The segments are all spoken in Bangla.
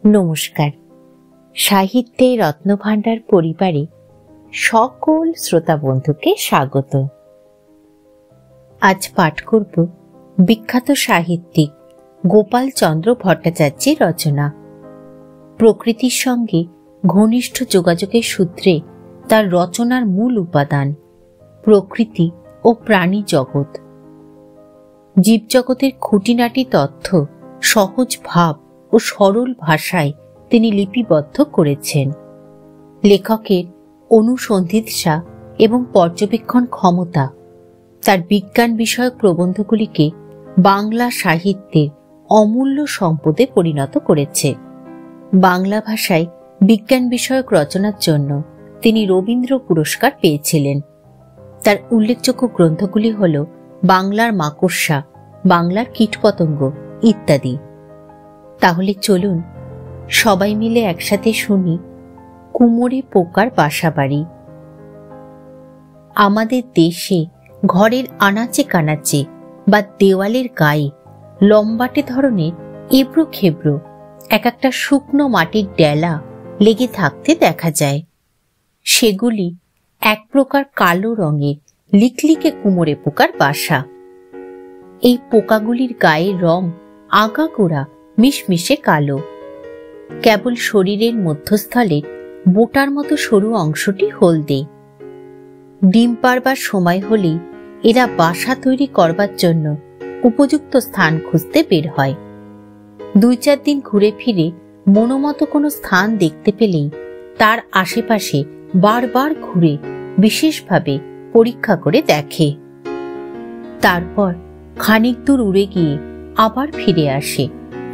নমস্কার। সাহিত্যের রত্নভাণ্ডার পরিবারে সকল শ্রোতা বন্ধুকে স্বাগত। আজ পাঠ করব বিখ্যাত সাহিত্যিক গোপাল চন্দ্র ভট্টাচার্যের রচনা। প্রকৃতির সঙ্গে ঘনিষ্ঠ যোগাযোগের সূত্রে তার রচনার মূল উপাদান প্রকৃতি ও প্রাণী জগৎ। জীবজগতের খুঁটিনাটি তথ্য সহজ ভাব ও সরল ভাষায় তিনি লিপিবদ্ধ করেছেন। লেখকের অনুসন্ধিৎসা এবং পর্যবেক্ষণ ক্ষমতা তার বিজ্ঞান বিষয়ক প্রবন্ধগুলিকে বাংলা সাহিত্যের অমূল্য সম্পদে পরিণত করেছে। বাংলা ভাষায় বিজ্ঞান বিষয়ক রচনার জন্য তিনি রবীন্দ্র পুরস্কার পেয়েছিলেন। তার উল্লেখযোগ্য গ্রন্থগুলি হল বাংলার মাকড়সা, বাংলার কীটপতঙ্গ ইত্যাদি। তাহলে চলুন সবাই মিলে একসাথে শুনি কুমোরে পোকার বাসাবাড়ি। আমাদের দেশে ঘরের আনাচে কানাচে বা দেওয়ালের গায়ে লম্বাটে ধরনের এবড়ো খেবড়ো এক একটা শুকনো মাটির ডেলা লেগে থাকতে দেখা যায়। সেগুলি এক প্রকার কালো রঙের লিকলিকে কুমোরে পোকার বাসা। এই পোকাগুলির গায়ের রং আগাগোড়া মিশমিশে কালো। কেবল শরীরের মধ্যস্থলে বোটার মতো সরু অংশটি হলদে। ডিম পাড়বার সময় হলেই এরা বাসা তৈরি করবার জন্য উপযুক্ত স্থান খুঁজতে বের হয়। 2-4 দিন ঘুরে ফিরে মনোমতো কোনো স্থান দেখতে পেলেই তার আশেপাশে বারবার ঘুরে বিশেষভাবে পরীক্ষা করে দেখে। তারপর খানিক দূর উড়ে গিয়ে আবার ফিরে আসে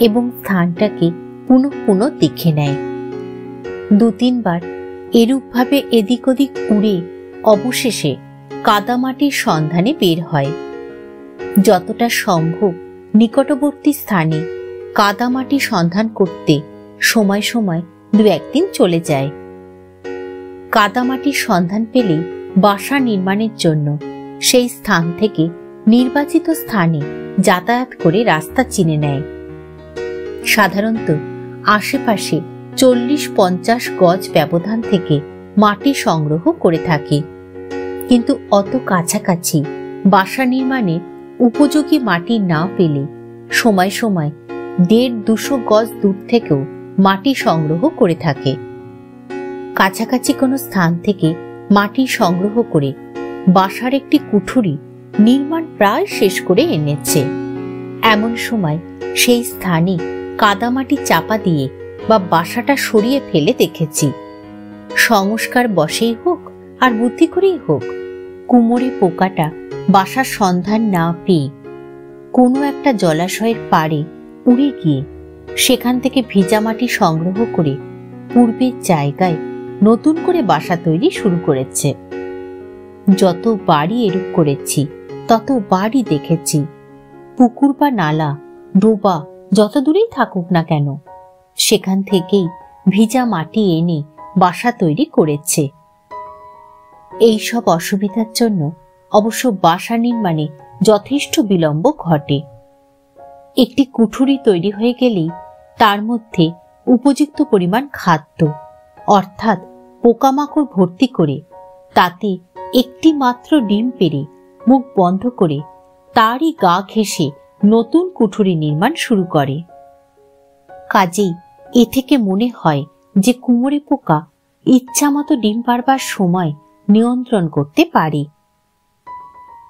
এবং স্থানটাকে পুনঃ দেখে নেয়। 2-3 বার এরূপভাবে এদিক ওদিক উড়ে অবশেষে কাদামাটির সন্ধানে বের হয়। যতটা সম্ভব নিকটবর্তী স্থানে কাদামাটি সন্ধান করতে সময় সময় 2-1 দিন চলে যায়। কাদামাটির সন্ধান পেলেই বাসা নির্মাণের জন্য সেই স্থান থেকে নির্বাচিত স্থানে যাতায়াত করে রাস্তা চিনে নেয়। সাধারণত আশেপাশে 40-50 গজ ব্যবধান থেকে মাটি সংগ্রহ করে থাকে, কিন্তু অত কাছাকাছি বাসা নির্মাণে উপযোগী মাটি না পেলে সময় সময় 150-200 গজ দূর থেকেও মাটি সংগ্রহ করে থাকে। কাছাকাছি কোনো স্থান থেকে মাটি সংগ্রহ করে বাসার একটি কুঠুরি নির্মাণ প্রায় শেষ করে এনেছে। এমন সময় সেই স্থানে কাদামাটি চাপা দিয়ে বা বাসাটা সরিয়ে ফেলে দেখেছি। সংস্কার বশেই হোক আর বুদ্ধি করেই হোক, কুমোরে পোকাটা বাসার সন্ধান না পেয়ে কোনো একটা জলাশয়ের পাড়ে উড়ে গিয়ে সেখান থেকে ভিজা মাটি সংগ্রহ করে পূর্বের জায়গায় নতুন করে বাসা তৈরি শুরু করেছে। যত বাড়ি এরূপ করেছি তত বাড়ি দেখেছি। পুকুর বা নালা, ডোবা যত দূরেই থাকুক না কেন, সেখান থেকেই ভিজা মাটি এনে বাসা তৈরি করেছে। এই সব অসুবিধার জন্য অবশ্য বাসা নির্মাণে যথেষ্ট বিলম্ব ঘটে। একটি কুঠুরি তৈরি হয়ে গেলেই তার মধ্যে উপযুক্ত পরিমাণ খাদ্য অর্থাৎ পোকামাকড় ভর্তি করে তাতে একটি মাত্র ডিম পেড়ে মুখ বন্ধ করে তারই গা ঘেঁষে নতুন কুঠুরি নির্মাণ শুরু করে। কাজেই এ থেকে মনে হয় যে কুমোরে পোকা ইচ্ছামতো ডিম পাড়বার সময় নিয়ন্ত্রণ করতে পারে।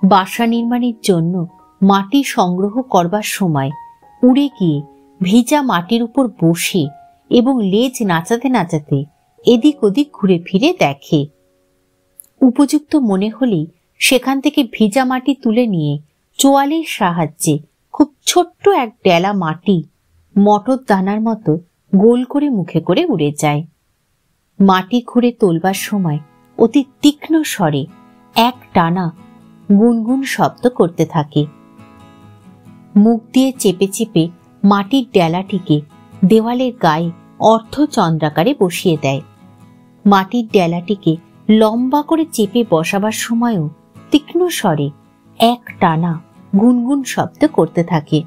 বাসা নির্মাণের জন্য মাটি সংগ্রহ করবার সময় উড়ে গিয়ে ভিজা মাটির উপর বসে এবং লেজ নাচাতে নাচাতে এদিক ওদিক ঘুরে ফিরে দেখে। উপযুক্ত মনে হলেই সেখান থেকে ভিজা মাটি তুলে নিয়ে চোয়ালের সাহায্যে খুব ছোট্ট এক ডেলা মাটি মটর দানার মতো গোল করে মুখে করে উড়ে যায়। মাটি খুঁড়ে তোলবার সময় অতি তীক্ষ্ণ স্বরে এক টানা গুনগুন শব্দ করতে থাকে। মুখ দিয়ে চেপে চেপে মাটির ডেলাটিকে দেওয়ালের গায়ে অর্ধচন্দ্রাকারে বসিয়ে দেয়। মাটির ডেলাটিকে লম্বা করে চেপে বসাবার সময়ও তীক্ষ্ণ স্বরে এক টানা গুনগুন শব্দ করতে থাকে।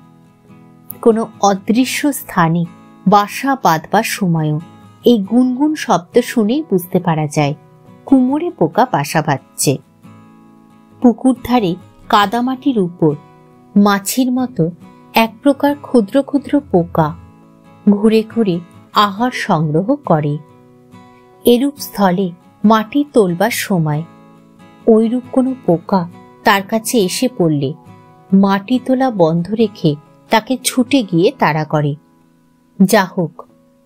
কোনো অদৃশ্য স্থানে বাসা বাঁধবার সময়ও এই গুনগুন শব্দ শুনেই বুঝতে পারা যায় কুমোরে পোকা বাসা বাঁধছে। পুকুর ধারে কাদামাটির উপর মাছির মতো এক প্রকার ক্ষুদ্র ক্ষুদ্র পোকা ঘুরে ঘুরে আহার সংগ্রহ করে। এরূপ স্থলে মাটি তোলবার সময় ওইরূপ কোনো পোকা তার কাছে এসে পড়লে মাটি তোলা বন্ধ রেখে তাকে ছুটে গিয়ে তাড়া করে। যা হোক,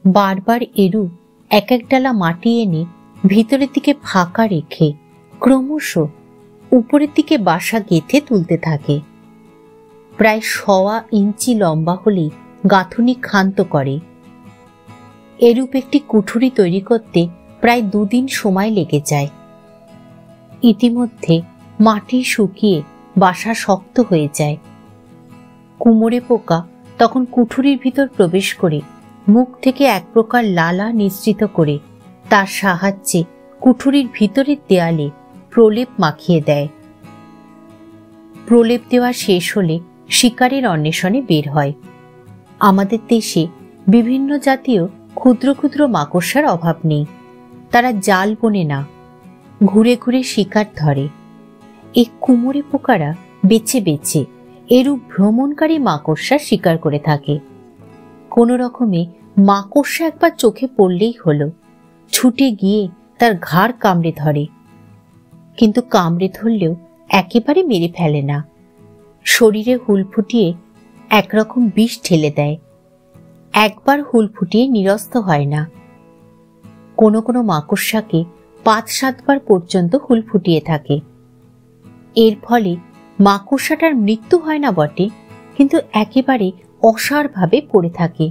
বারবার এরূপ এক এক ডালা মাটি এনে ভিতরের দিকে ফাঁকা রেখে ক্রমশ উপরের দিকে বাসা গেঁথে তুলতে থাকে। প্রায় 1.25 ইঞ্চি লম্বা হলেই গাঁথুনি ক্ষান্ত করে। এরূপ একটি কুঠুরি তৈরি করতে প্রায় 2 দিন সময় লেগে যায়। ইতিমধ্যে মাটি শুকিয়ে বাসা শক্ত হয়ে যায়। কুমোরে পোকা তখন কুঠুরির ভিতর প্রবেশ করে মুখ থেকে এক প্রকার লালা নিঃসৃত করে তার সাহায্যে কুঠুরির ভিতরের দেয়ালে প্রলেপ মাখিয়ে দেয়। প্রলেপ দেওয়া শেষ হলে শিকারের অন্বেষণে বের হয়। আমাদের দেশে বিভিন্ন জাতীয় ক্ষুদ্র ক্ষুদ্র মাকড়সার অভাব নেই। তারা জাল বোনে না, ঘুরে ঘুরে শিকার ধরে। এই কুমোরে পোকারা বেছে বেছে এরূপ ভ্রমণকারী মাকড়সা শিকার করে থাকে। কোনো রকমে মাকড়সা একবার চোখে পড়লেই হলো, ছুটে গিয়ে তার ঘাড় কামড়ে ধরে। কিন্তু কামড়ে ধরলেও একেবারে মেরে ফেলে না, শরীরে হুল ফুটিয়ে একরকম বিষ ঠেলে দেয়। একবার হুল ফুটিয়ে নিরস্ত হয় না। কোনো কোনো মাকড়সাকে 5-7 বার পর্যন্ত হুল ফুটিয়ে থাকে। এর ফলে মাকড়সাটার মৃত্যু হয় না বটে, কিন্তু একেবারে অসাড়ভাবে পড়ে থাকে।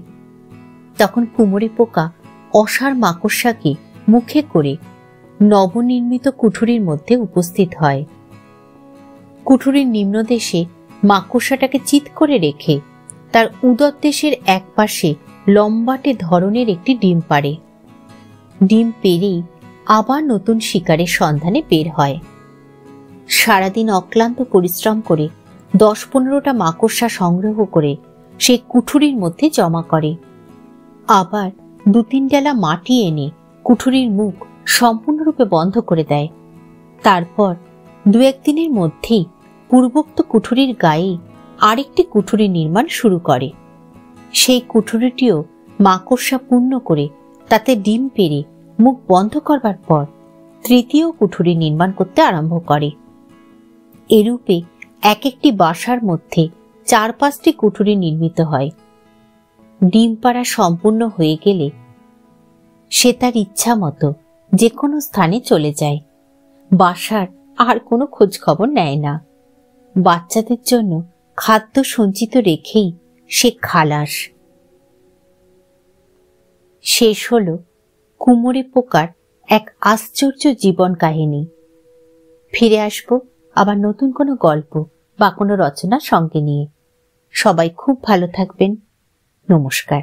তখন কুমোরে পোকা অসাড় মাকড়সাকে মুখে করে নবনির্মিত কুঠুরির মধ্যে উপস্থিত হয়। কুঠুরির নিম্নদেশে মাকড়সাটাকে চিৎ করে রেখে তার উদরদেশের এক পাশে লম্বাটে ধরনের একটি ডিম পাড়ে। ডিম পেড়েই আবার নতুন শিকারের সন্ধানে বের হয়। সারাদিন অক্লান্ত পরিশ্রম করে 10-15টা মাকড়সা সংগ্রহ করে সে কুঠুরির মধ্যে জমা করে। আবার 2-3 ডালা মাটি এনে কুঠুরির মুখ সম্পূর্ণরূপে বন্ধ করে দেয়। তারপর 2-1 দিনের মধ্যেই পূর্বোক্ত কুঠুরির গায়ে আরেকটি কুঠুরি নির্মাণ শুরু করে। সেই কুঠুরিটিও মাকড়সা পূর্ণ করে তাতে ডিম পেড়ে মুখ বন্ধ করবার পর 3য় কুঠুরি নির্মাণ করতে আরম্ভ করে। এরূপে এক একটি বাসার মধ্যে 4-5টি কুঠুরি নির্মিত হয়। ডিম পাড়া সম্পূর্ণ হয়ে গেলে সে তার ইচ্ছা মতো যে কোনো স্থানে চলে যায়। বাসার আর কোনো খোঁজ খবর নেয় না। বাচ্চাদের জন্য খাদ্য সঞ্চিত রেখেই সে খালাস। শেষ হল কুমোরে পোকার এক আশ্চর্য জীবন কাহিনী। ফিরে আসব আবার নতুন কোনো গল্প বা কোনো রচনা সঙ্গে নিয়ে। সবাই খুব ভালো থাকবেন। নমস্কার।